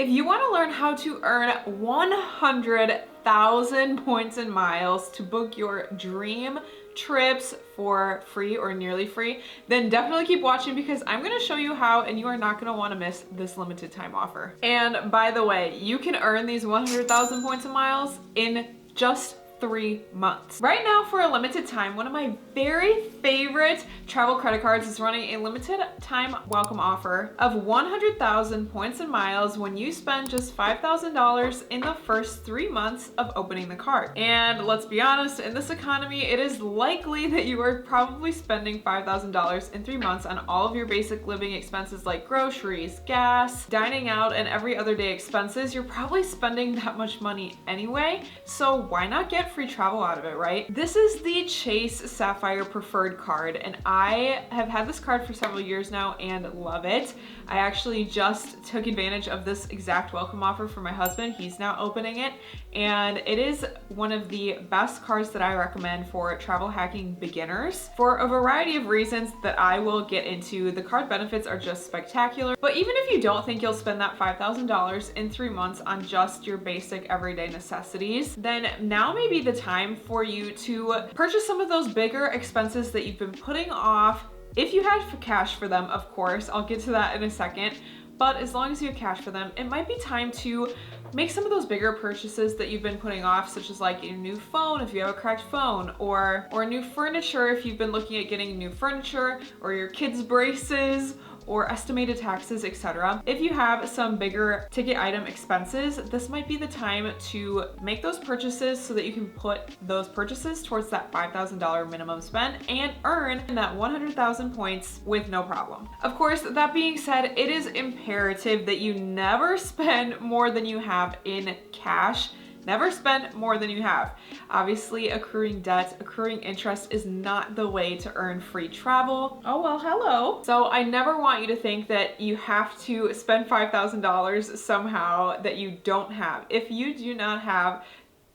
If you want to learn how to earn 100,000 points and miles to book your dream trips for free or nearly free, then definitely keep watching because I'm going to show you how, and you are not going to want to miss this limited time offer. And by the way, you can earn these 100,000 points and miles in just 3 months. Right now, for a limited time, one of my very favorite travel credit cards is running a limited time welcome offer of 100,000 points and miles when you spend just $5,000 in the first 3 months of opening the card. And let's be honest, in this economy, it is likely that you are probably spending $5,000 in 3 months on all of your basic living expenses like groceries, gas, dining out, and every other day expenses. You're probably spending that much money anyway, so why not get free travel out of it, right? This is the Chase Sapphire Preferred card, and I have had this card for several years now and love it. I actually just took advantage of this exact welcome offer for my husband. He's now opening it, and it is one of the best cards that I recommend for travel hacking beginners for a variety of reasons that I will get into. The card benefits are just spectacular, but even if you don't think you'll spend that $5,000 in 3 months on just your basic everyday necessities, then now may be the time for you to purchase some of those bigger expenses that you've been putting off. If you have cash for them, of course, I'll get to that in a second, but as long as you have cash for them, it might be time to make some of those bigger purchases that you've been putting off, such as like a new phone if you have a cracked phone, or new furniture if you've been looking at getting new furniture, or your kids' braces, or estimated taxes, etc. If you have some bigger ticket item expenses, this might be the time to make those purchases so that you can put those purchases towards that $5,000 minimum spend and earn that 100,000 points with no problem. Of course, that being said, it is imperative that you never spend more than you have in cash. Never spend more than you have. Obviously, accruing debt, accruing interest is not the way to earn free travel. Oh, well, hello. So I never want you to think that you have to spend $5,000 somehow that you don't have. If you do not have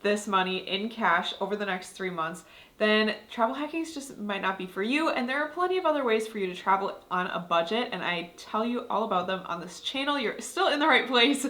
this money in cash over the next 3 months, then travel hacking just might not be for you. And there are plenty of other ways for you to travel on a budget, and I tell you all about them on this channel. You're still in the right place,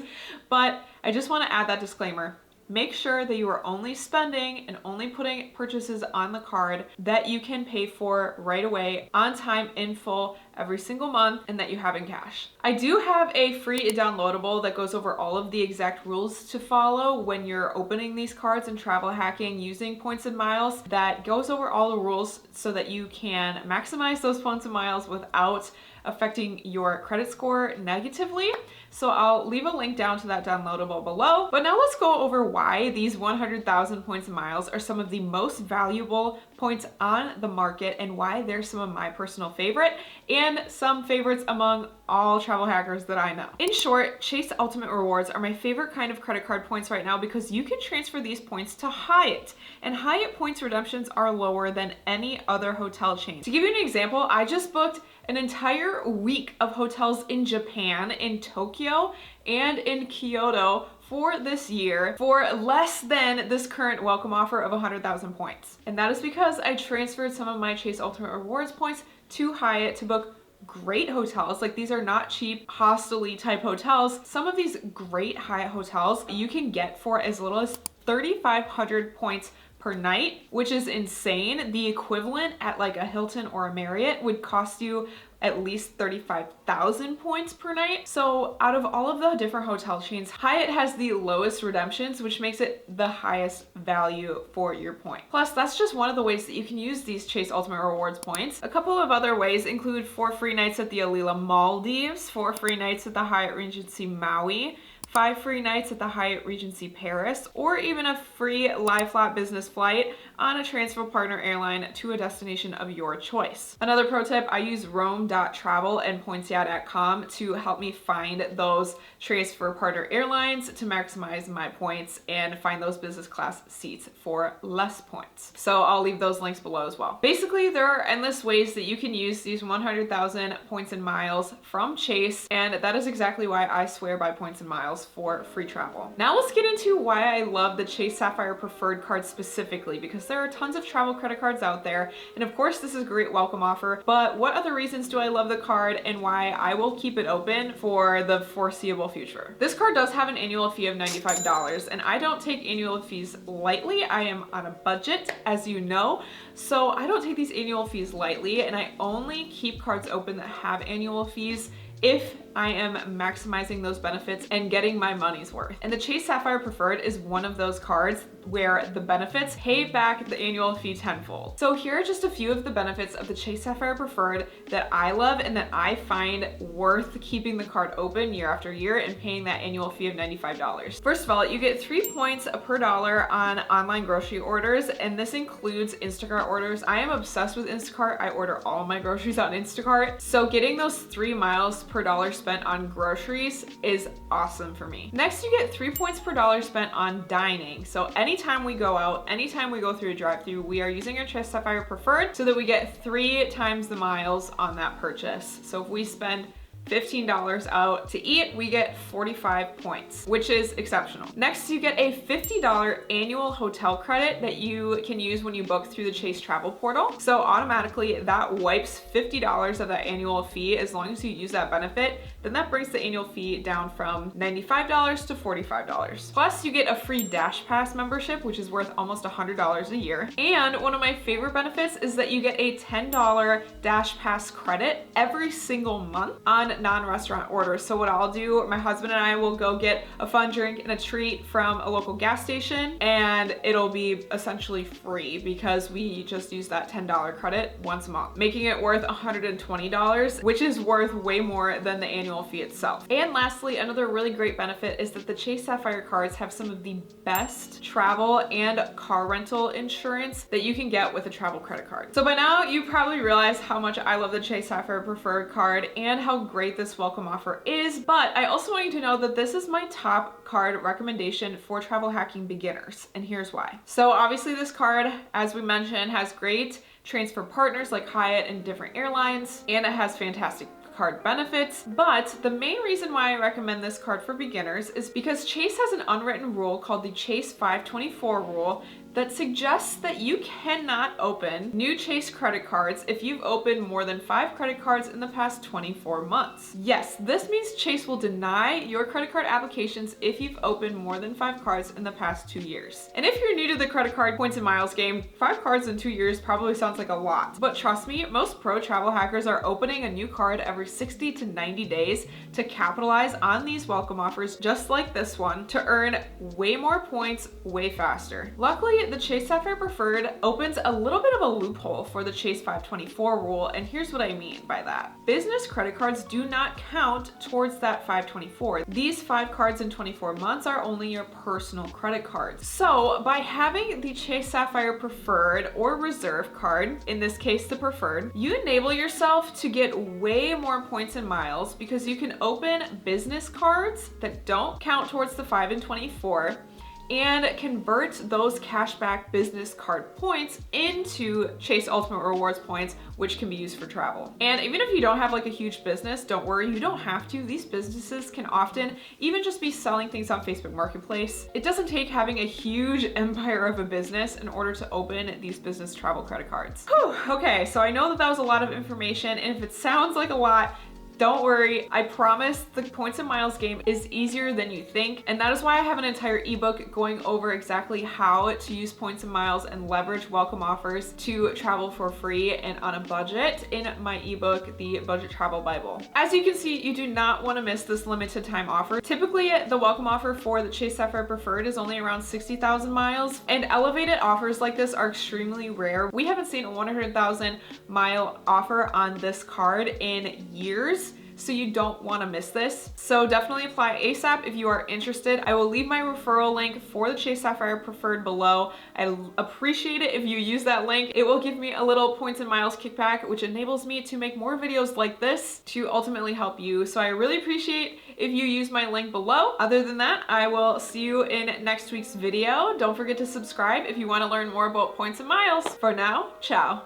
but I just want to add that disclaimer. Make sure that you are only spending and only putting purchases on the card that you can pay for right away, on time, in full, every single month, and that you have in cash. I do have a free downloadable that goes over all of the exact rules to follow when you're opening these cards and travel hacking using points and miles, that goes over all the rules so that you can maximize those points and miles without affecting your credit score negatively. So I'll leave a link down to that downloadable below. But now let's go over why these 100,000 points and miles are some of the most valuable points on the market, and why they're some of my personal favorite and some favorites among all travel hackers that I know. In short, Chase Ultimate Rewards are my favorite kind of credit card points right now because you can transfer these points to Hyatt, and Hyatt points redemptions are lower than any other hotel chain. To give you an example, I just booked an entire week of hotels in Japan, in Tokyo, and in Kyoto for this year for less than this current welcome offer of 100,000 points. And that is because I transferred some of my Chase Ultimate Rewards points to Hyatt to book great hotels. Like, these are not cheap hostel-y type hotels. Some of these great Hyatt hotels you can get for as little as 3,500 points per night, which is insane. The equivalent at like a Hilton or a Marriott would cost you at least 35,000 points per night. So out of all of the different hotel chains, Hyatt has the lowest redemptions, which makes it the highest value for your point. Plus, that's just one of the ways that you can use these Chase Ultimate Rewards points. A couple of other ways include 4 free nights at the Alila Maldives, 4 free nights at the Hyatt Regency Maui, 5 free nights at the Hyatt Regency Paris, or even a free lie-flat business flight on a transfer partner airline to a destination of your choice. Another pro tip, I use Rome.travel and Points.com to help me find those transfer partner airlines to maximize my points and find those business class seats for less points. So I'll leave those links below as well. Basically, there are endless ways that you can use these 100,000 points and miles from Chase, and that is exactly why I swear by points and miles. miles for free travel. Now let's get into why I love the Chase Sapphire Preferred card specifically, because there are tons of travel credit cards out there. And of course, this is a great welcome offer, but what other reasons do I love the card and why I will keep it open for the foreseeable future? This card does have an annual fee of $95, and I don't take annual fees lightly. I am on a budget, as you know, so I don't take these annual fees lightly, and I only keep cards open that have annual fees if I am maximizing those benefits and getting my money's worth. And the Chase Sapphire Preferred is one of those cards where the benefits pay back the annual fee tenfold. So here are just a few of the benefits of the Chase Sapphire Preferred that I love and that I find worth keeping the card open year after year and paying that annual fee of $95. First of all, you get 3 points per dollar on online grocery orders, and this includes Instacart orders. I am obsessed with Instacart. I order all my groceries on Instacart. So getting those 3 miles per dollar spent on groceries is awesome for me. Next, you get 3 points per dollar spent on dining. So anytime we go out, anytime we go through a drive-thru, we are using our Chase Sapphire Preferred so that we get 3 times the miles on that purchase. So if we spend $15 out to eat, we get 45 points, which is exceptional. Next, you get a $50 annual hotel credit that you can use when you book through the Chase travel portal. So automatically that wipes $50 of that annual fee as long as you use that benefit. Then that brings the annual fee down from $95 to $45. Plus, you get a free Dash Pass membership, which is worth almost $100 a year. And one of my favorite benefits is that you get a $10 Dash Pass credit every single month on non-restaurant orders. So what I'll do, my husband and I will go get a fun drink and a treat from a local gas station, and it'll be essentially free because we just use that $10 credit once a month, making it worth $120, which is worth way more than the annual fee itself. And lastly, another really great benefit is that the Chase Sapphire cards have some of the best travel and car rental insurance that you can get with a travel credit card. So by now you probably realize how much I love the Chase Sapphire Preferred card and how great this welcome offer is, but I also want you to know that this is my top card recommendation for travel hacking beginners, and here's why. So obviously this card, as we mentioned, has great transfer partners like Hyatt and different airlines, and it has fantastic card benefits. But the main reason why I recommend this card for beginners is because Chase has an unwritten rule called the Chase 524 rule that suggests that you cannot open new Chase credit cards if you've opened more than 5 credit cards in the past 24 months. Yes, this means Chase will deny your credit card applications if you've opened more than 5 cards in the past 2 years. And if you're new to the credit card points and miles game, 5 cards in 2 years probably sounds like a lot. But trust me, most pro travel hackers are opening a new card every 60 to 90 days to capitalize on these welcome offers just like this one to earn way more points way faster. Luckily, the Chase Sapphire Preferred opens a little bit of a loophole for the Chase 524 rule, and here's what I mean by that. Business credit cards do not count towards that 524. These 5 cards in 24 months are only your personal credit cards. So by having the Chase Sapphire Preferred or Reserve card, in this case the Preferred, you enable yourself to get way more points and miles because you can open business cards that don't count towards the 5 and 24 and convert those cashback business card points into Chase Ultimate Rewards points, which can be used for travel. And even if you don't have like a huge business, don't worry, you don't have to. These businesses can often even just be selling things on Facebook Marketplace. It doesn't take having a huge empire of a business in order to open these business travel credit cards. Whew, okay, so I know that that was a lot of information, and if it sounds like a lot, don't worry, I promise the points and miles game is easier than you think, and that is why I have an entire ebook going over exactly how to use points and miles and leverage welcome offers to travel for free and on a budget in my ebook, The Budget Travel Bible. As you can see, you do not want to miss this limited time offer. Typically, the welcome offer for the Chase Sapphire Preferred is only around 60,000 miles, and elevated offers like this are extremely rare. We haven't seen a 100,000 mile offer on this card in years, so you don't want to miss this. So definitely apply ASAP if you are interested. I will leave my referral link for the Chase Sapphire Preferred below. I appreciate it if you use that link. It will give me a little points and miles kickback, which enables me to make more videos like this to ultimately help you. So I really appreciate if you use my link below. Other than that, I will see you in next week's video. Don't forget to subscribe if you want to learn more about points and miles. For now, ciao.